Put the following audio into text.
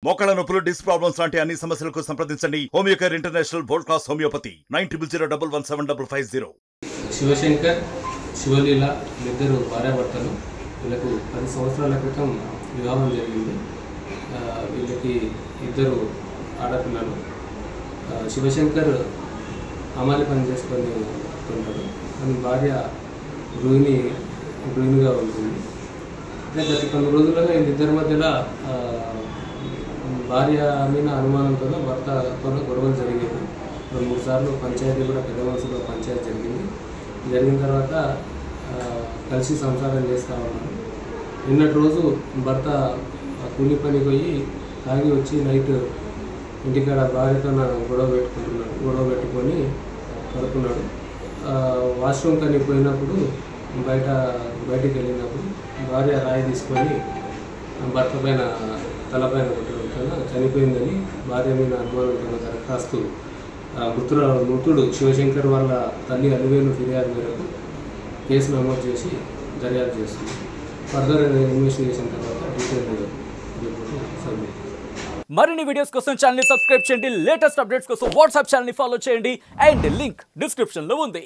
మోకాళ్ళ నొప్పులు, disc problems లాంటి అన్ని సమస్యలకు సంప్రదించండి Homeocare international world class homeopathy 9001175550. Shivashankar, Shivaleela ఇద్దరు భార్యాభర్తలు. వీళ్ళకు 10 సంవత్సరాల క్రితం వివాహం జరిగింది. వీళ్ళకి ఇద్దరు ఆడపిల్లలు. శివశంకర్ అమాలి పని చేసుకొని ఉంటాడు. కానీ భార్య గృహిణిగా ఉంటుంది. గత కొన్ని రోజులుగా వీళ్ళిద్దరి మధ్యలో భార్య మీద అనుమానంతో భర్తతో గొడవలు జరిగేది. 2-3 సార్లు పంచాయతీ కూడా పెద్ద మనసులో పంచాయతీ జరిగిన తర్వాత కలిసి సంసారం చేస్తూ ఉన్నారు. నిన్నటి రోజు భర్త కూలి పనికి పోయి తాగి వచ్చి నైట్ ఇంటికాడ భార్యతో గొడవ పెట్టుకొని పడుకున్నాడు. వాష్రూమ్ కానీ పోయినప్పుడు బయటికి వెళ్ళినప్పుడు భార్య రాయి తీసుకొని భర్త పైన తలపైన కొట్టడం చనిపోయిందని భార్య మీద అనుమానంతో దరఖాస్తు మృతుడు శివశంకర్ వాళ్ళ తల్లి అలివేలు ఫిర్యాదు మేరకు కేసు నమోదు చేసి దర్యాప్తు చేస్తుంది. ఫర్దర్ ఇన్వెస్టిగేషన్ తర్వాత డీటెయిల్ సబ్మిట్. మరిన్ని వీడియోస్ కోసం ఛానల్ ని సబ్స్క్రైబ్ చేయండి. లేటెస్ట్ అప్డేట్స్ కోసం వాట్సాప్ ఛానల్ ని ఫాలో చేయండి. అండ్ లింక్ డిస్క్రిప్షన్ లో ఉంది.